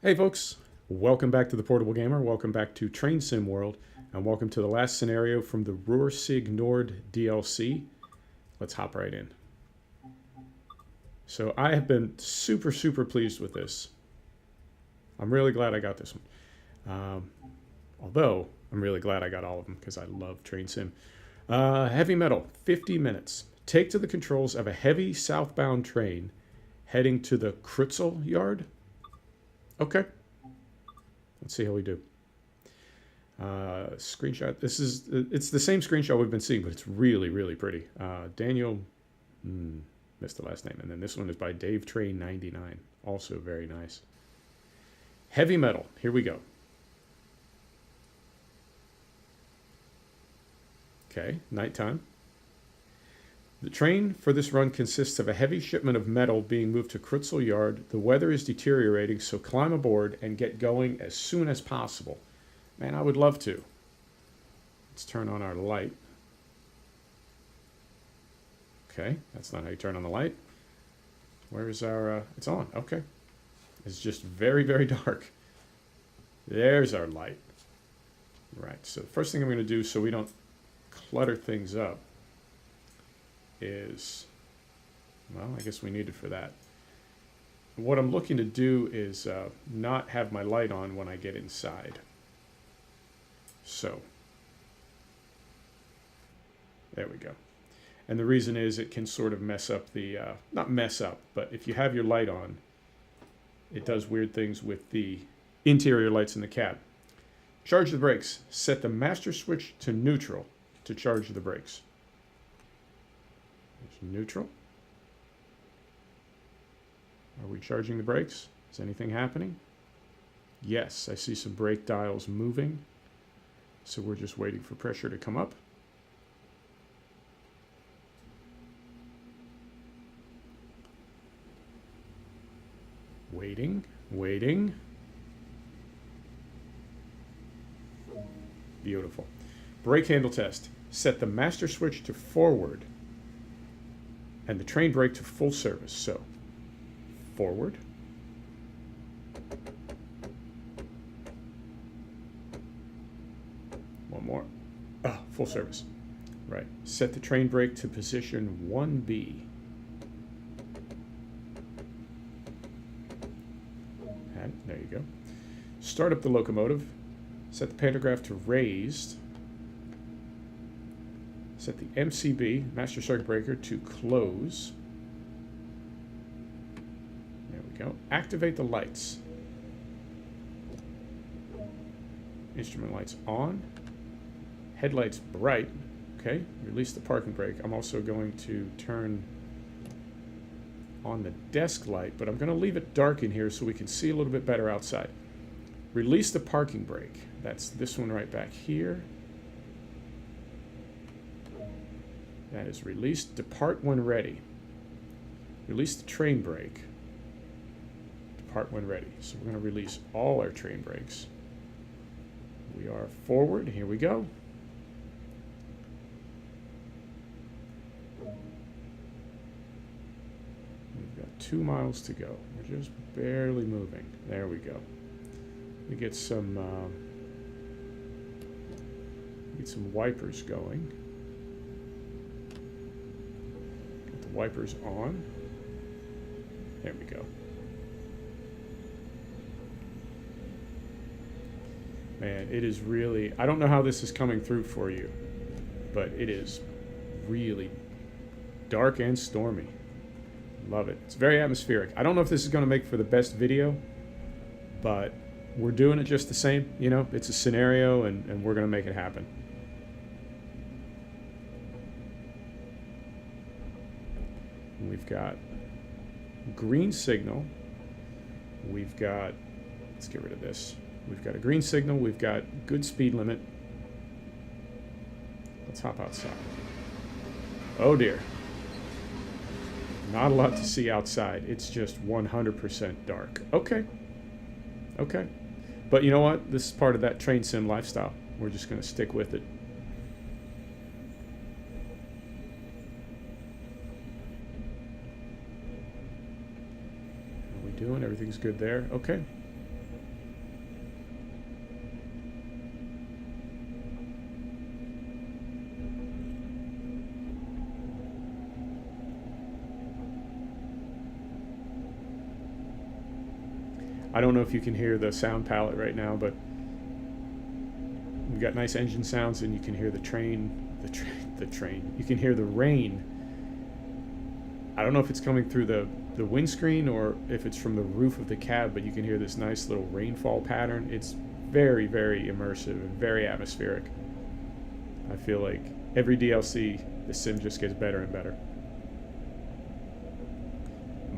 Hey folks, welcome back to the Portable Gamer, welcome back to Train Sim World, and welcome to the last scenario from the Ruhr-Sieg Nord DLC. Let's hop right in. So I have been super pleased with this. I'm really glad I got this one. Although, I'm really glad I got all of them because I love Train Sim. Heavy metal, 50 minutes. Take to the controls of a heavy southbound train heading to the Krutzel yard. Okay. Let's see how we do. Screenshot. It's the same screenshot we've been seeing, but it's really pretty. Daniel, missed the last name. And then this one is by Dave Train 99. Also very nice. Heavy metal. Here we go. Okay, nighttime. The train for this run consists of a heavy shipment of metal being moved to Krutzel Yard. The weather is deteriorating, so climb aboard and get going as soon as possible. Man, I would love to. Let's turn on our light. Okay, that's not how you turn on the light. Where's our... it's on. Okay. It's just very dark. There's our light. Right, so the first thing I'm going to do so we don't clutter things up is, well, I guess we need it for that. What I'm looking to do is not have my light on when I get inside. So, there we go. And the reason is it can sort of mess up the, not mess up, but if you have your light on, it does weird things with the interior lights in the cab. Charge the brakes. Set the master switch to neutral to charge the brakes. Neutral. Are we charging the brakes? Is anything happening? Yes, I see some brake dials moving. So we're just waiting for pressure to come up. Waiting. Beautiful. Brake handle test. Set the master switch to forward and the train brake to full service. So, forward. One more. Ah, full service. Right. Set the train brake to position 1B. And there you go. Start up the locomotive. Set the pantograph to raised. Set the MCB, master circuit breaker, to close. There we go. Activate the lights. Instrument lights on. Headlights bright. Okay, release the parking brake. I'm also going to turn on the desk light, but I'm going to leave it dark in here so we can see a little bit better outside. Release the parking brake. That's this one right back here. That is released. Depart when ready. Release the train brake. Depart when ready. So we're going to release all our train brakes. We are forward. Here we go. We've got 2 miles to go. We're just barely moving. There we go. We get some wipers going. Wipers on. There we go. Man, it is really, I don't know how this is coming through for you, but it is really dark and stormy. Love it. It's very atmospheric. I don't know if this is going to make for the best video, but we're doing it just the same. You know, it's a scenario and we're going to make it happen. We've got green signal. We've got, let's get rid of this. We've got a green signal. We've got good speed limit. Let's hop outside. Oh dear. Not a lot to see outside. It's just 100% dark. Okay. Okay. But you know what? This is part of that train sim lifestyle. We're just going to stick with it. Doing everything's good there. Okay. I don't know if you can hear the sound palette right now, but we've got nice engine sounds, and you can hear the train. The train. You can hear the rain. I don't know if it's coming through the windscreen or if it's from the roof of the cab, but you can hear this nice little rainfall pattern. It's very, very immersive and very atmospheric. I feel like every DLC, the sim just gets better and better.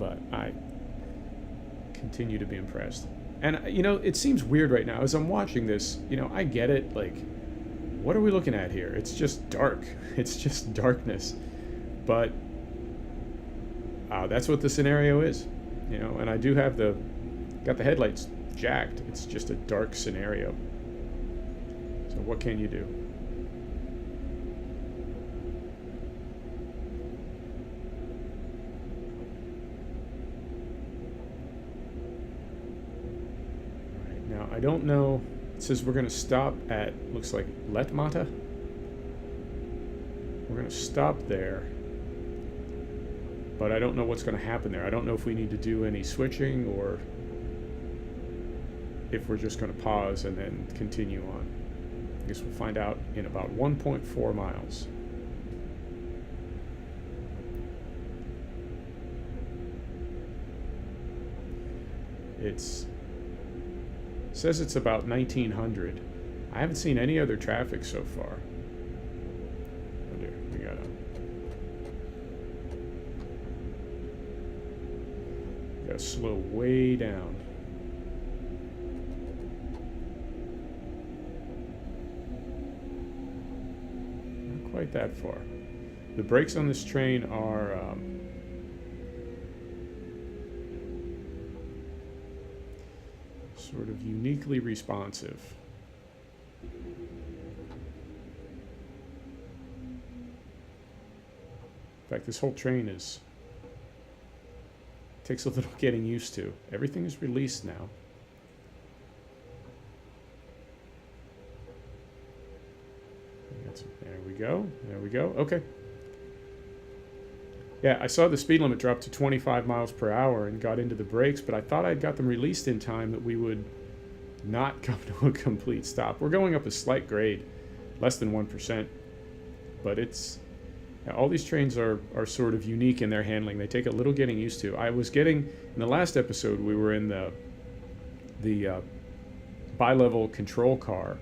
But I continue to be impressed. And, you know, it seems weird right now. As I'm watching this, you know, I get it. Like, what are we looking at here? It's just dark. It's just darkness. But that's what the scenario is. You know, and I do have got the headlights jacked. It's just a dark scenario. So what can you do? I don't know. It says we're going to stop at, looks like Letmata. We're going to stop there. But I don't know what's going to happen there. I don't know if we need to do any switching or if we're just going to pause and then continue on. I guess we'll find out in about 1.4 miles. Says it's about 1900. I haven't seen any other traffic so far. Oh dear, we gotta slow way down. Not quite that far. The brakes on this train are sort of uniquely responsive. In fact, this whole train takes a little getting used to. Everything is released now. There we go. There we go. Okay. Yeah, I saw the speed limit drop to 25 miles per hour and got into the brakes, but I thought I'd got them released in time that we would not come to a complete stop. We're going up a slight grade, less than 1%, but all these trains are sort of unique in their handling. They take a little getting used to. I was getting, in the last episode, we were in the bi-level control car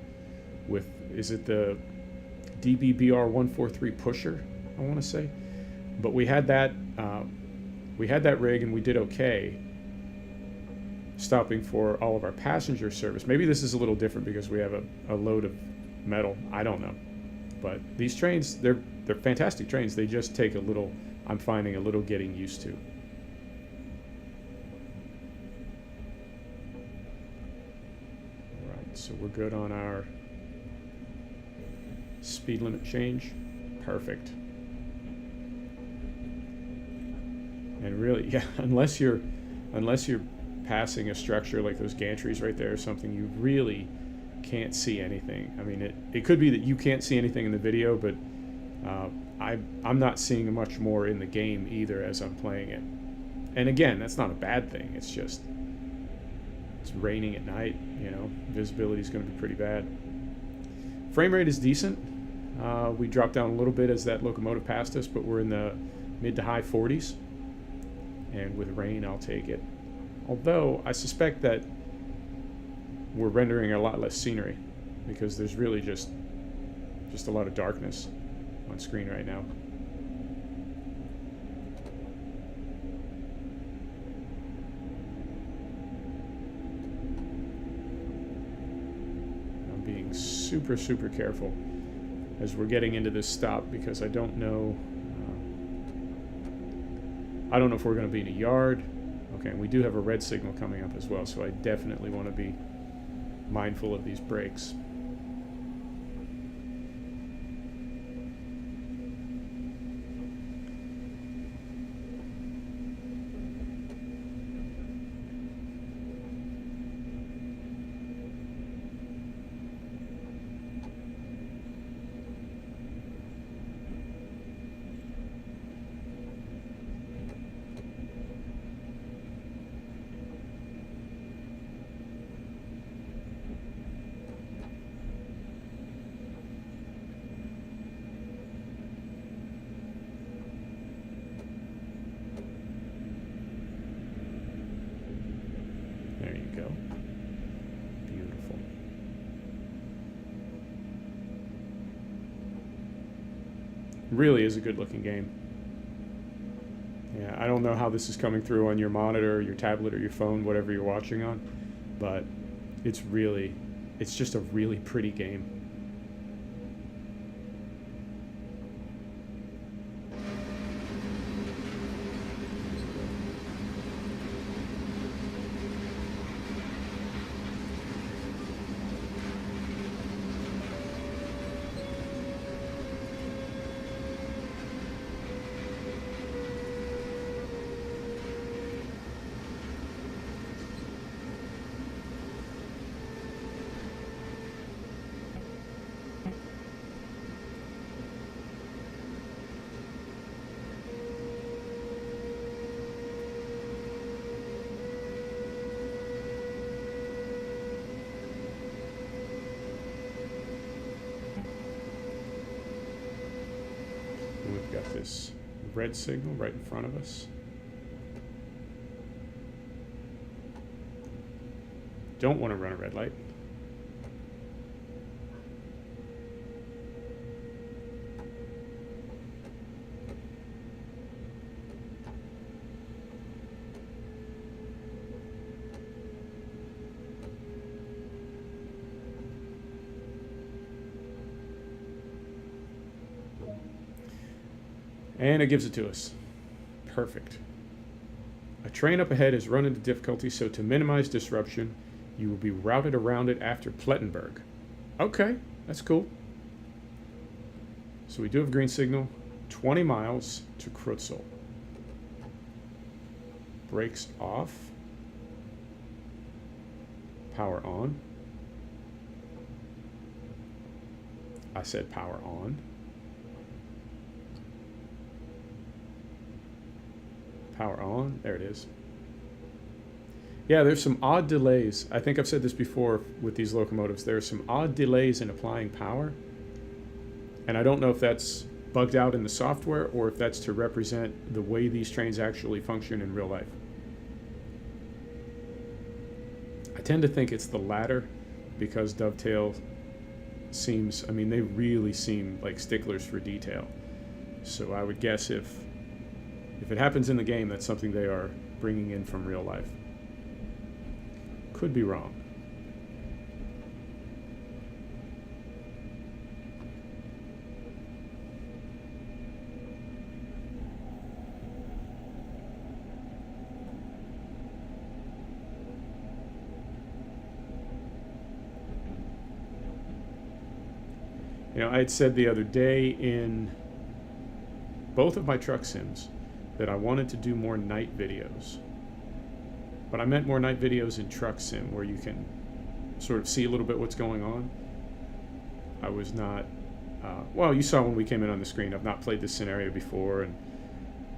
with, is it the DBBR 143 pusher, I want to say? But we had that rig and we did okay stopping for all of our passenger service. Maybe this is a little different because we have a load of metal. I don't know. But these trains, they're fantastic trains. They just take a little, I'm finding a little getting used to. All right, so we're good on our speed limit change. Perfect. And really, yeah, unless you're passing a structure like those gantries right there or something, you really can't see anything. I mean, it could be that you can't see anything in the video, but I'm not seeing much more in the game either as I'm playing it. And again, that's not a bad thing. It's just, it's raining at night, you know, visibility is going to be pretty bad. Frame rate is decent. We dropped down a little bit as that locomotive passed us, but we're in the mid to high 40s. And with rain, I'll take it. Although, I suspect that we're rendering a lot less scenery because there's really just a lot of darkness on screen right now. I'm being super, super careful as we're getting into this stop because I don't know if we're going to be in a yard. Okay, and we do have a red signal coming up as well, so I definitely want to be mindful of these brakes. Really is a good looking game. Yeah, I don't know how this is coming through on your monitor, or your tablet, or your phone, whatever you're watching on, but it's just a really pretty game. We've got this red signal right in front of us. Don't want to run a red light. And it gives it to us. Perfect. A train up ahead has run into difficulty, so to minimize disruption, you will be routed around it after Plettenberg. Okay, that's cool. So we do have green signal. 20 miles to Krutzel. Brakes off. Power on. I said power on. Power on. There it is. Yeah, there's some odd delays. I think I've said this before with these locomotives. There are some odd delays in applying power. And I don't know if that's bugged out in the software or if that's to represent the way these trains actually function in real life. I tend to think it's the latter because Dovetail seems, I mean, they really seem like sticklers for detail. So I would guess if it happens in the game, that's something they are bringing in from real life. Could be wrong. You know, I had said the other day in both of my truck sims that I wanted to do more night videos. But I meant more night videos in truck sim where you can sort of see a little bit what's going on. I was not, well, you saw when we came in on the screen, I've not played this scenario before and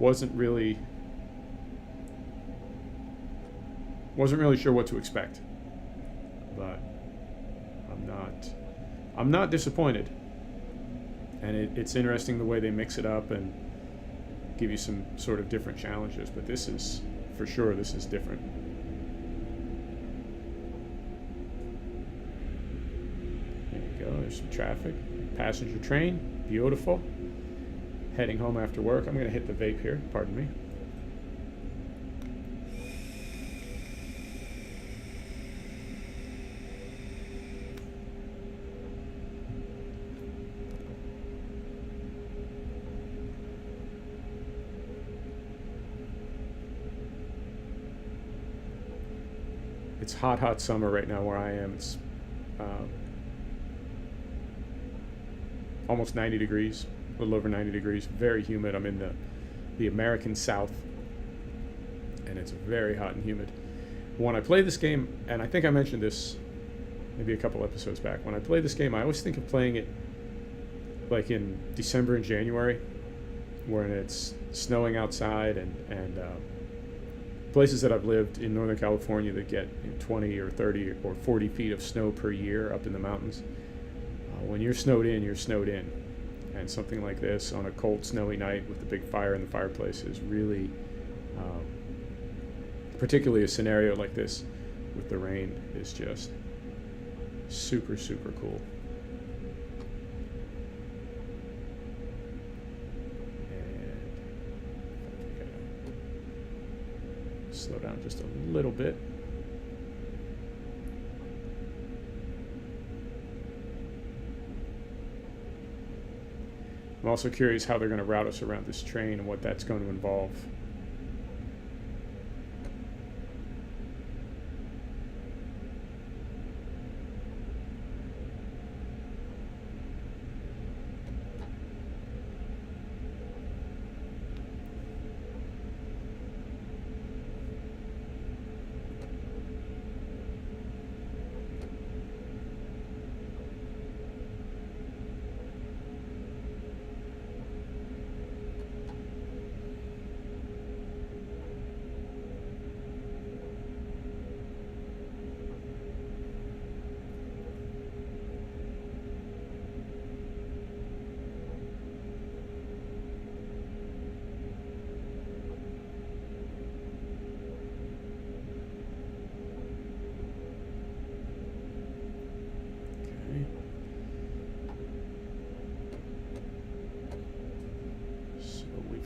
wasn't really sure what to expect. But I'm not disappointed. And it's interesting the way they mix it up and give you some sort of different challenges, but this is, for sure, this is different. There you go, there's some traffic. Passenger train, beautiful. Heading home after work. I'm gonna hit the vape here, pardon me. It's hot, hot summer right now where I am. It's almost 90 degrees, a little over 90 degrees, very humid. I'm in the American South, and it's very hot and humid. When I play this game, and I think I mentioned this maybe a couple episodes back, when I play this game, I always think of playing it like in December and January, when it's snowing outside, and places that I've lived in Northern California that get 20 or 30 or 40 feet of snow per year up in the mountains. When you're snowed in, you're snowed in. And something like this on a cold, snowy night with a big fire in the fireplace is really, particularly a scenario like this with the rain, is just super, super cool. Slow down just a little bit. I'm also curious how they're going to route us around this train and what that's going to involve.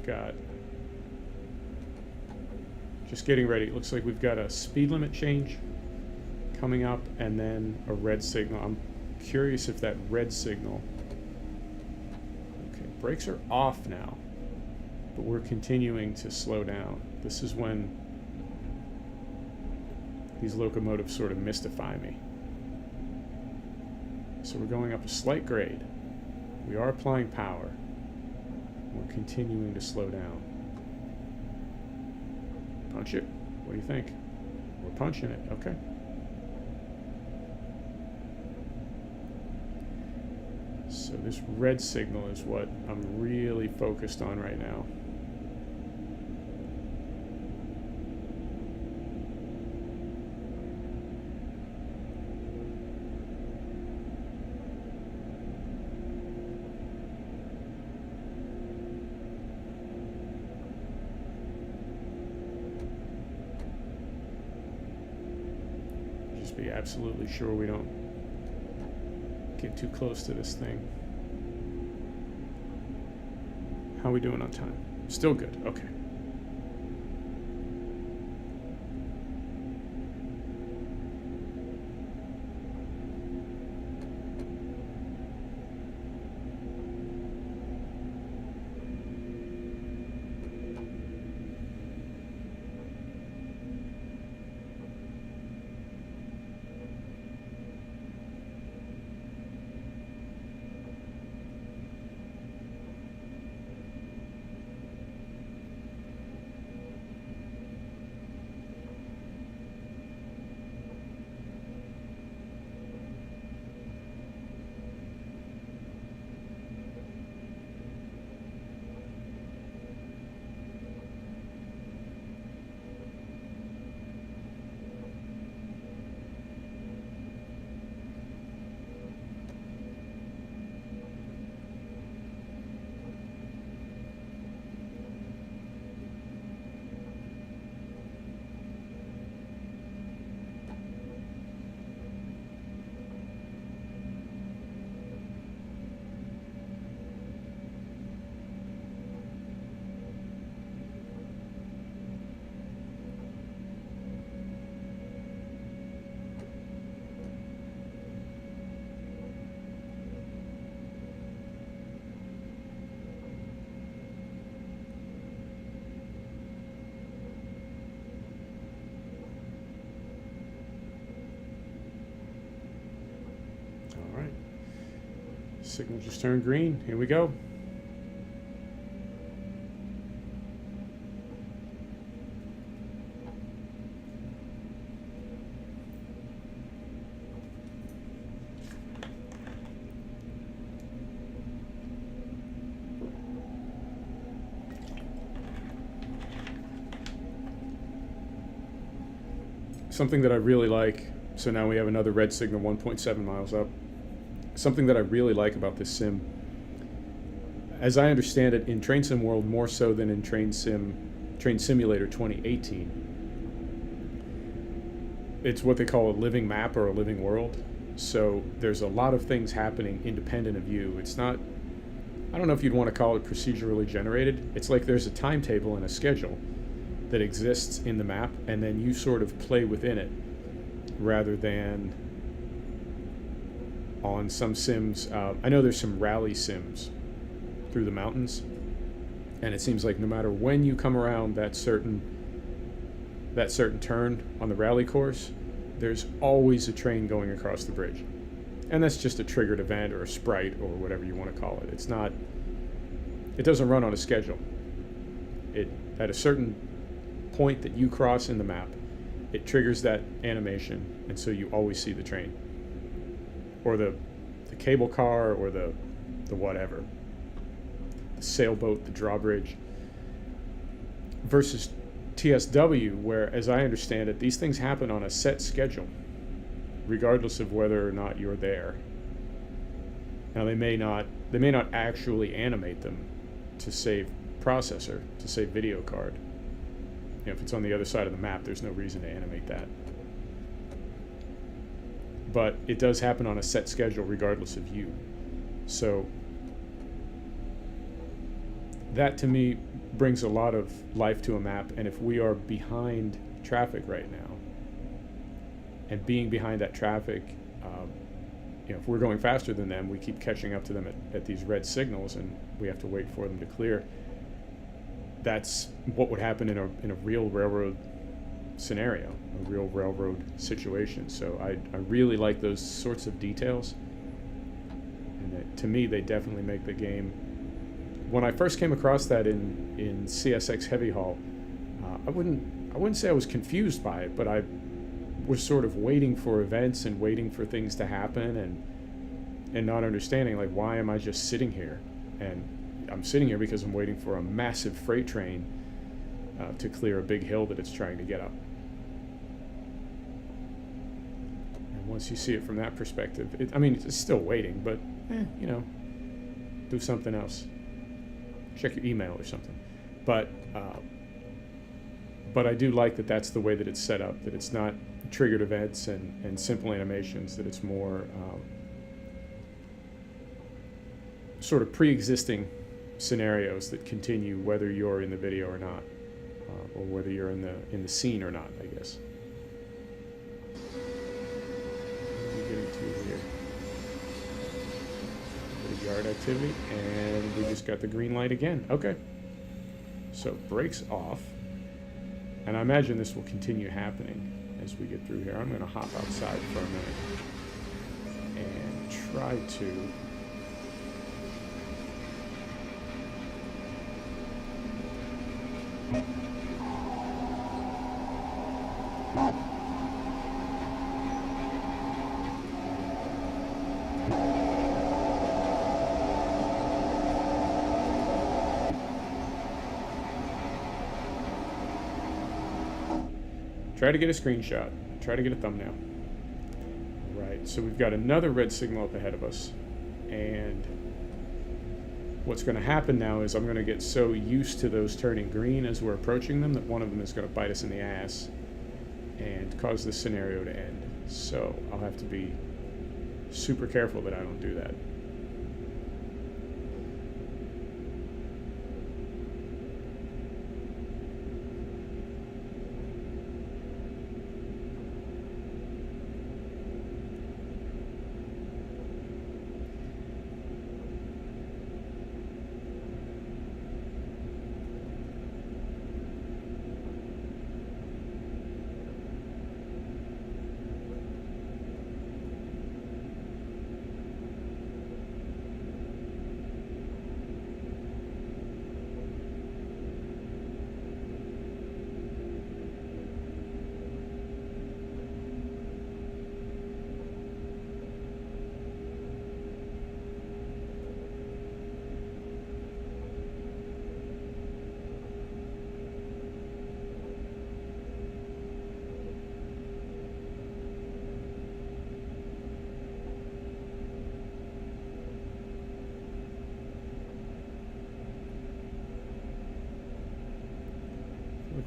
Got just getting ready. It looks like we've got a speed limit change coming up and then a red signal. I'm curious if that red signal, okay, brakes are off now, but we're continuing to slow down. This is when these locomotives sort of mystify me. So we're going up a slight grade. We are applying power. We're continuing to slow down. Punch it. What do you think? We're punching it. Okay. So this red signal is what I'm really focused on right now. Be absolutely sure we don't get too close to this thing. How are we doing on time? Still good. Okay. Signal just turned green. Here we go. Something that I really like, so now we have another red signal 1.7 miles up. Something that I really like about this sim, as I understand it, in Train Sim World more so than in Train Simulator 2018, it's what they call a living map or a living world. So there's a lot of things happening independent of you. It's not, I don't know if you'd want to call it procedurally generated. It's like there's a timetable and a schedule, that exists in the map, and then you sort of play within it, rather than on some sims. I know there's some rally sims through the mountains, and it seems like no matter when you come around that certain turn on the rally course, there's always a train going across the bridge. And that's just a triggered event or a sprite or whatever you want to call it. It's not, it doesn't run on a schedule. It, at a certain point that you cross in the map, it triggers that animation, and so you always see the train. Or the cable car, or the whatever. The sailboat, the drawbridge. Versus TSW, where, as I understand it, these things happen on a set schedule, regardless of whether or not you're there. Now they may not actually animate them to save processor, to save video card. You know, if it's on the other side of the map, there's no reason to animate that. But it does happen on a set schedule regardless of you. So that to me brings a lot of life to a map, and if we are behind traffic right now, and being behind that traffic, you know, if we're going faster than them, we keep catching up to them at these red signals, and we have to wait for them to clear. That's what would happen in a real railroad scenario, a real railroad situation. So I really like those sorts of details, and to me, they definitely make the game. When I first came across that in CSX Heavy Haul, I wouldn't say I was confused by it, but I was sort of waiting for events and waiting for things to happen, and not understanding, like, why am I just sitting here? And I'm sitting here because I'm waiting for a massive freight train to clear a big hill that it's trying to get up. And once you see it from that perspective, I mean, it's still waiting, but you know, do something else. Check your email or something. But I do like that that's the way that it's set up, that it's not triggered events and simple animations, that it's more sort of pre-existing scenarios that continue whether you're in the video or not, or whether you're in the scene or not, I guess. What are we getting to here? A bit of yard activity, and we just got the green light again. Okay. So brakes off, and I imagine this will continue happening as we get through here. I'm going to hop outside for a minute and try to try to get a screenshot, try to get a thumbnail. Right, so we've got another red signal up ahead of us, and what's going to happen now is I'm going to get so used to those turning green as we're approaching them that one of them is going to bite us in the ass and cause this scenario to end. So I'll have to be super careful that I don't do that.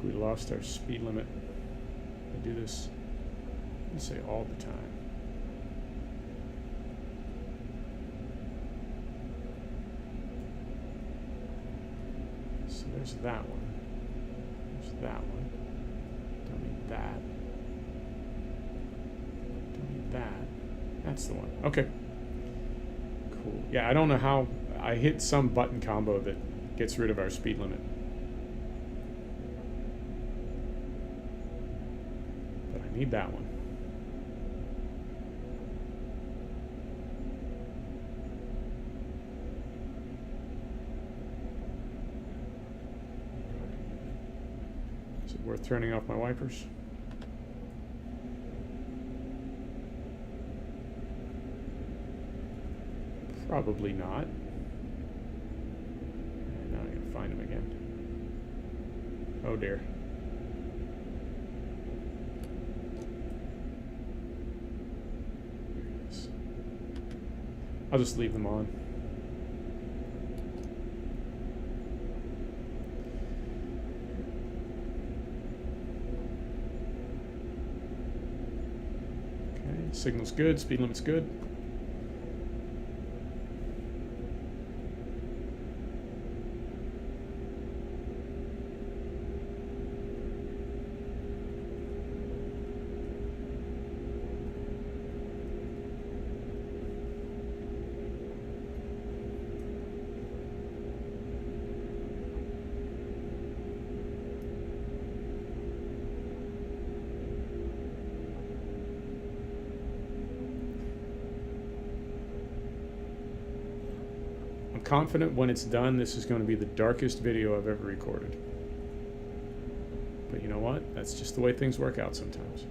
We lost our speed limit. I do this, I say, all the time. So there's that one. There's that one. Don't need that. Don't need that. That's the one. Okay. Cool. Yeah, I don't know how I hit some button combo that gets rid of our speed limit. But I need that one. Is it worth turning off my wipers? Probably not. And now I gotta find him again. Oh dear. There he is. I'll just leave them on. Okay, signal's good, speed limit's good. Confident when it's done, this is going to be the darkest video I've ever recorded. But you know what? That's just the way things work out sometimes.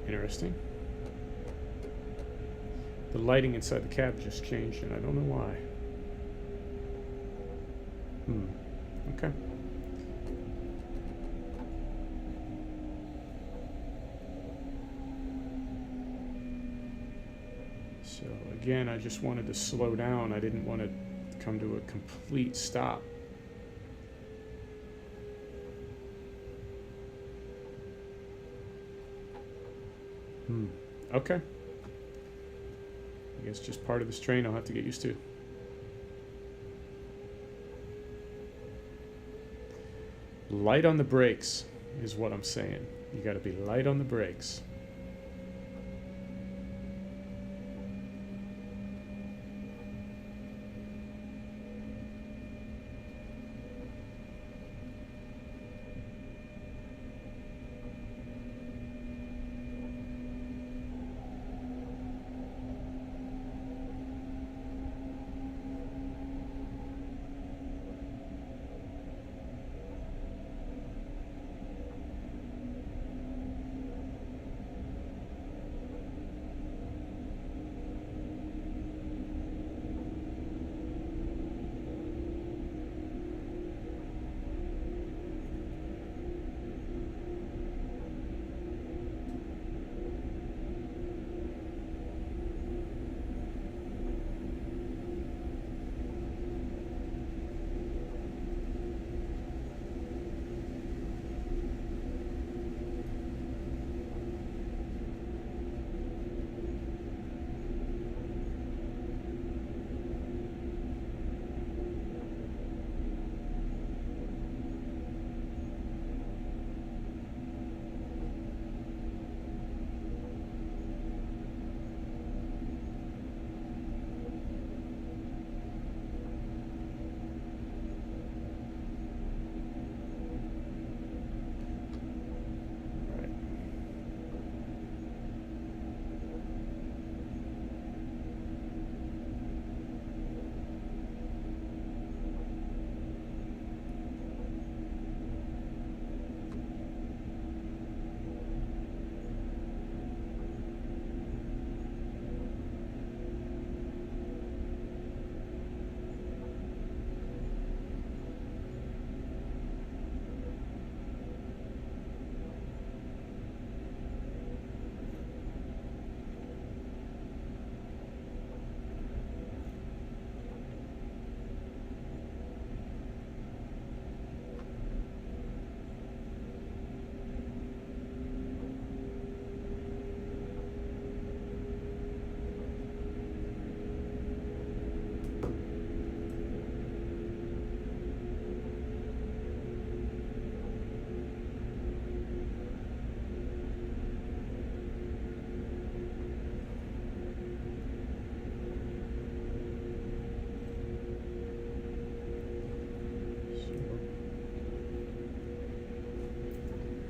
Interesting. The lighting inside the cab just changed, and I don't know why. Okay. So again, I just wanted to slow down. I didn't want to come to a complete stop. Okay. I guess just part of this train I'll have to get used to. Light on the brakes is what I'm saying. You got to be light on the brakes.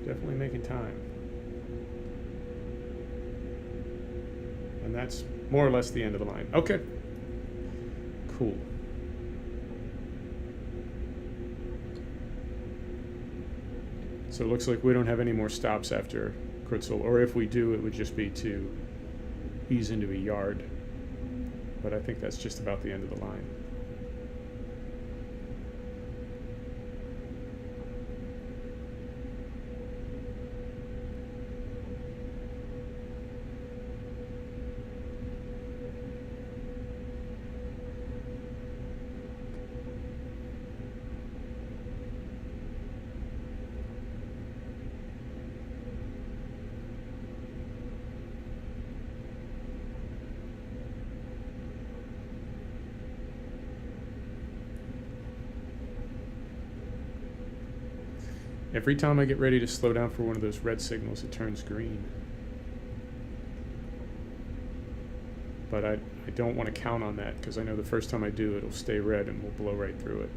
Definitely making time. And that's more or less the end of the line. Okay. Cool. So it looks like we don't have any more stops after Krutzel, or if we do, it would just be to ease into a yard. But I think that's just about the end of the line. Every time I get ready to slow down for one of those red signals, it turns green. But I don't want to count on that, because I know the first time I do, it'll stay red and we'll blow right through it.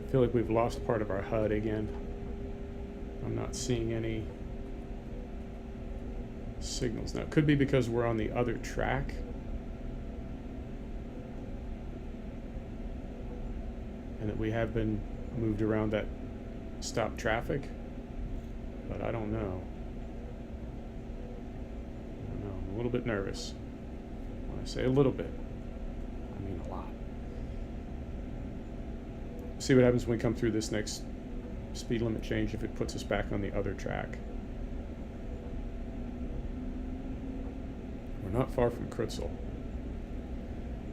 I feel like we've lost part of our HUD again. I'm not seeing any signals now. It could be because we're on the other track. And that we have been moved around that stop traffic. But I don't know. I'm a little bit nervous. When I say a little bit, I mean a lot. See what happens when we come through this next speed limit change, if it puts us back on the other track. We're not far from Krutzel.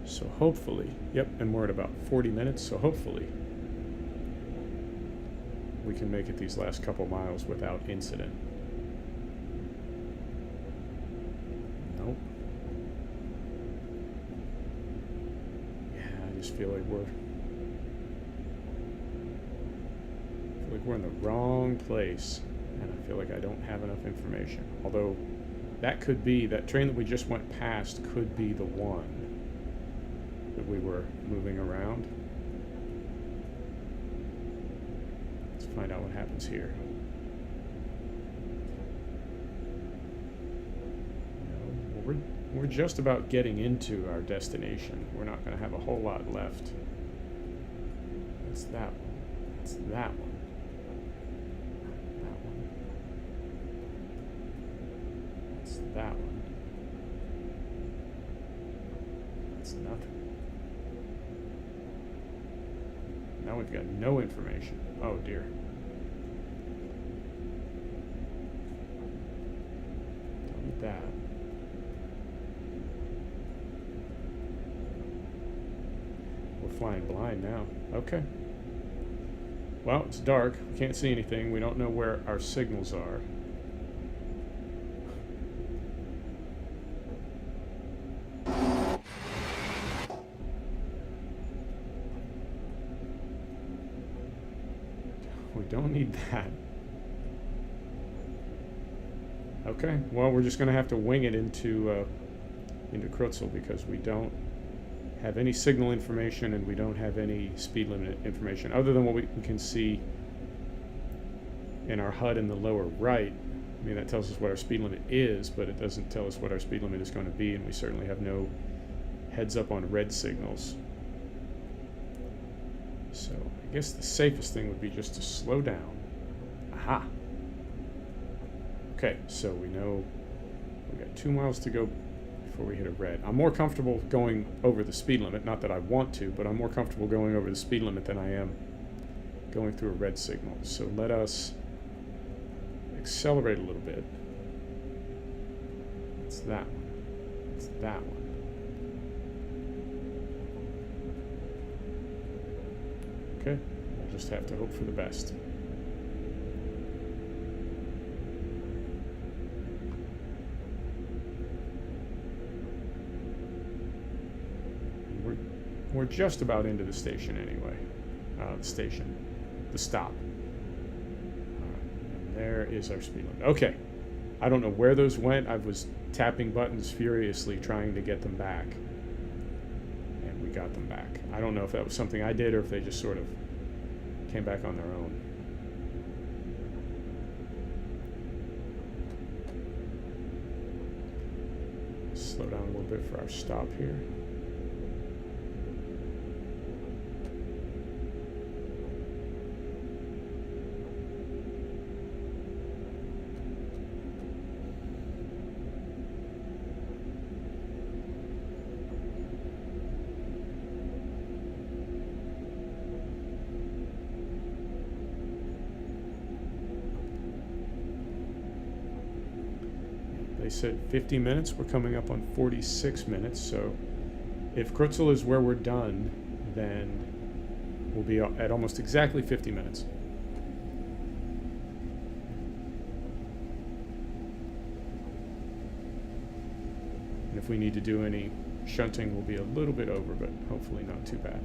So hopefully, yep, and we're at about 40 minutes, so hopefully we can make it these last couple miles without incident. Nope. Yeah, I just feel like we're in the wrong place, and I feel like I don't have enough information. Although that could be, that train that we just went past could be the one that we were moving around. Let's find out what happens here. No, we're just about getting into our destination. We're not going to have a whole lot left. That's that one. That's that one. That one. That's nothing. Now we've got no information. Oh dear. Don't need that. We're flying blind now. Okay. Well, it's dark. We can't see anything. We don't know where our signals are. Don't need that. Okay, well, we're just going to have to wing it into Krutzel because we don't have any signal information and we don't have any speed limit information other than what we can see in our HUD in the lower right. I mean, that tells us what our speed limit is, but it doesn't tell us what our speed limit is going to be, and we certainly have no heads up on red signals. So I guess the safest thing would be just to slow down. Aha. Okay, so we know we've got 2 miles to go before we hit a red. I'm more comfortable going over the speed limit. Not that I want to, but I'm more comfortable going over the speed limit than I am going through a red signal. So let us accelerate a little bit. It's that one. It's that one. Okay, we'll just have to hope for the best. We're just about into the station anyway. The stop. And there is our speed limit. Okay, I don't know where those went. I was tapping buttons furiously trying to get them back. And we got them back. I don't know if that was something I did or if they just sort of came back on their own. Slow down a little bit for our stop here. They said 50 minutes. We're coming up on 46 minutes. So if Krutzel is where we're done, then we'll be at almost exactly 50 minutes. And if we need to do any shunting, we'll be a little bit over, but hopefully not too bad.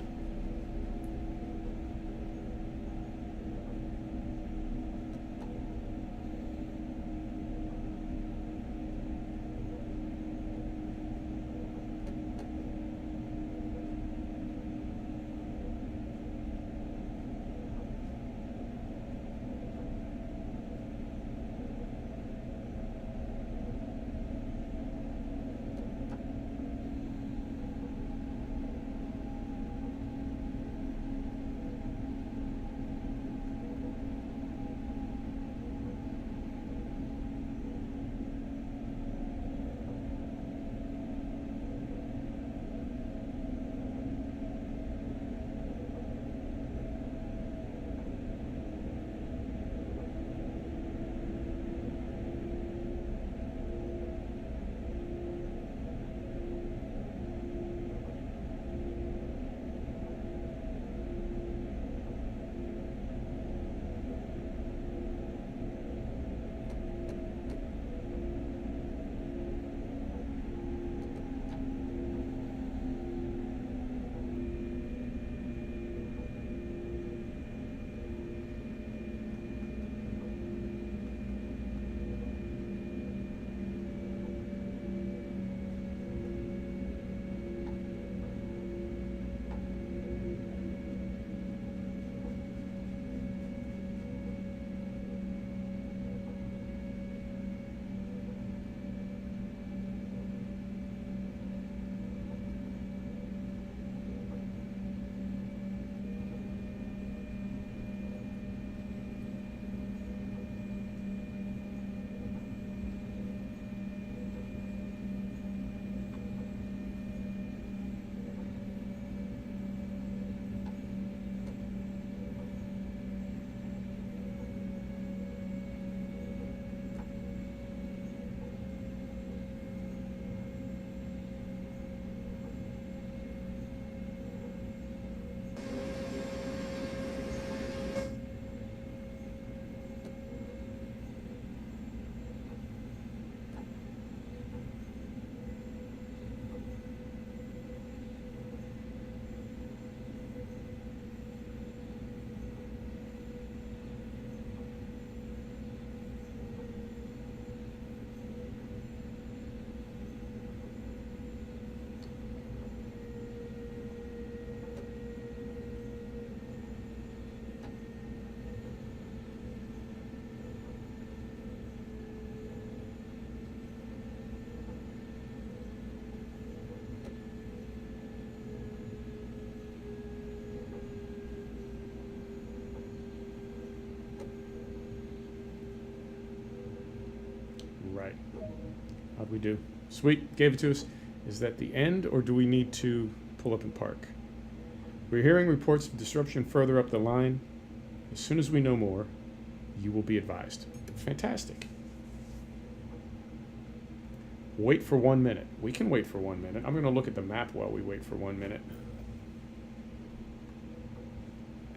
right. How'd we do? Sweet, gave it to us. Is that the end, or do we need to pull up and park? We're hearing reports of disruption further up the line. As soon as we know more, you will be advised. Fantastic. Wait for 1 minute. We can wait for 1 minute. I'm going to look at the map while we wait for 1 minute.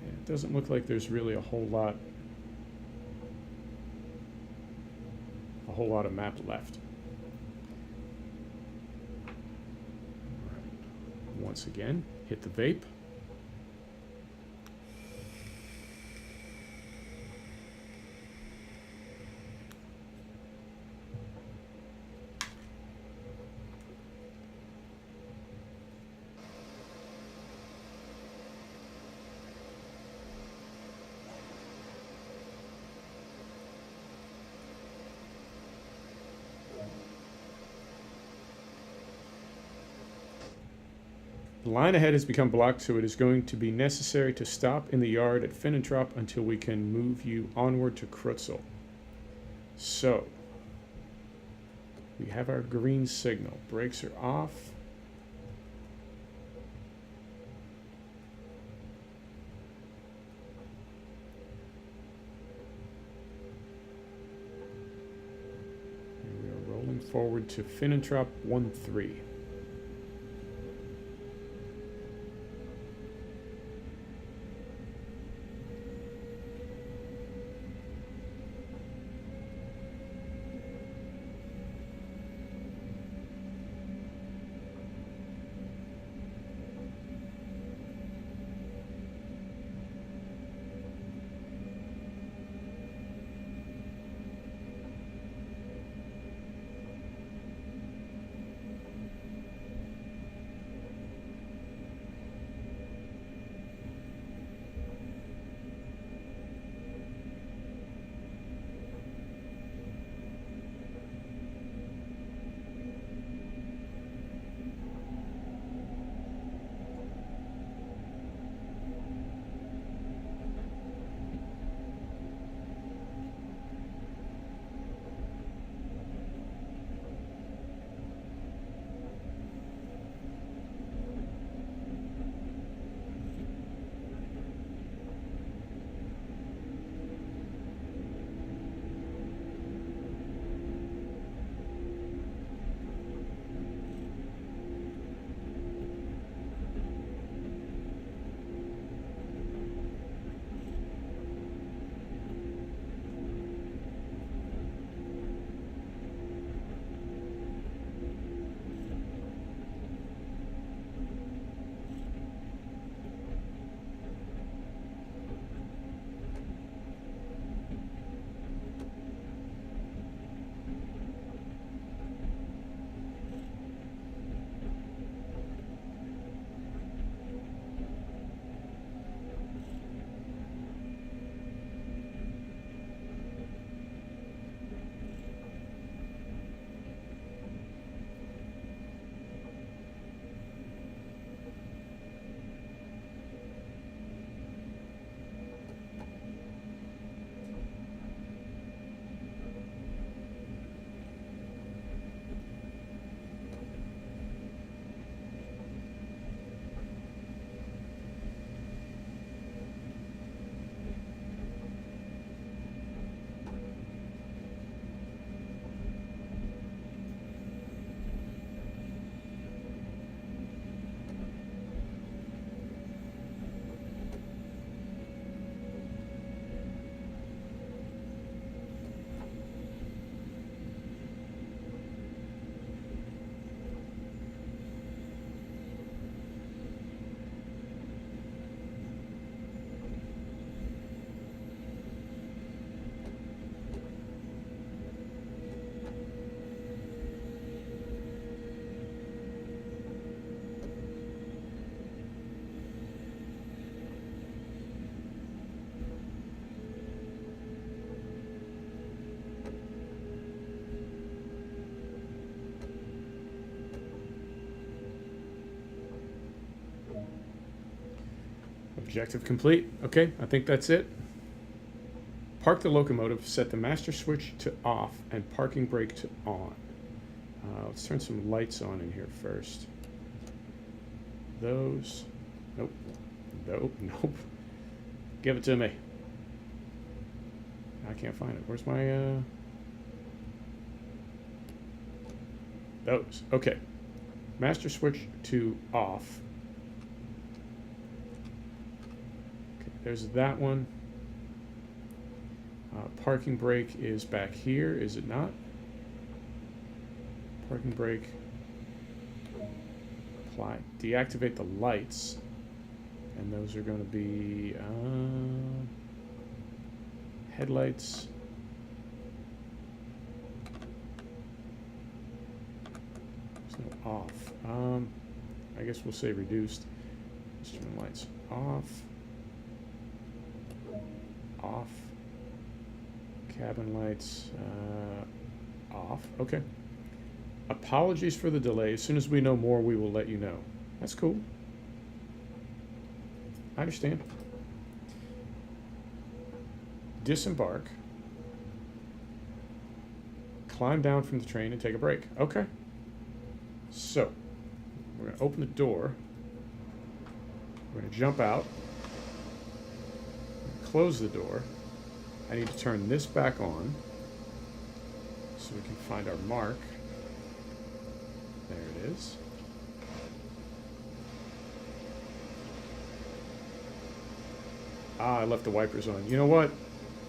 It doesn't look like there's really a whole lot of map left. Once again, hit the vape. The line ahead has become blocked, so it is going to be necessary to stop in the yard at Finnentrop until we can move you onward to Krutzel. So, we have our green signal. Brakes are off. And we are rolling forward to Finnentrop 1-3. Objective complete. Okay, I think that's it. Park the locomotive, set the master switch to off, and parking brake to on. Let's turn some lights on in here first. Those. Nope. Nope. Nope. Give it to me. I can't find it. Where's my, Those. Okay. Master switch to off. Okay, there's that one. Parking brake is back here, is it not? Parking brake. Apply. Deactivate the lights. And those are going to be headlights. There's no off. I guess we'll say reduced. Instrument lights off. Off. Cabin lights off. Okay. Apologies for the delay. As soon as we know more, we will let you know. That's cool. I understand. Disembark. Climb down from the train and take a break. Okay. So, we're going to open the door. We're going to jump out. Close the door. I need to turn this back on so we can find our mark. There it is. Ah, I left the wipers on. You know what?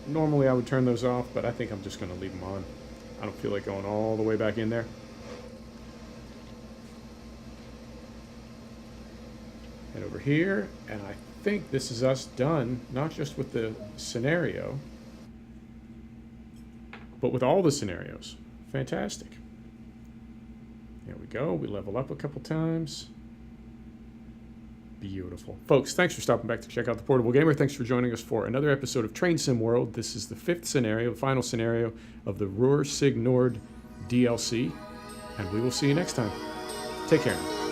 Normally I would turn those off, but I think I'm just going to leave them on. I don't feel like going all the way back in there. Head over here, and I think this is us done, not just with the scenario, but with all the scenarios. Fantastic. There we go. We level up a couple times. Beautiful. Folks, thanks for stopping back to check out The Portable Gamer. Thanks for joining us for another episode of Train Sim World. This is the 5th scenario, the final scenario of the Ruhr-Sieg Nord DLC. And we will see you next time. Take care.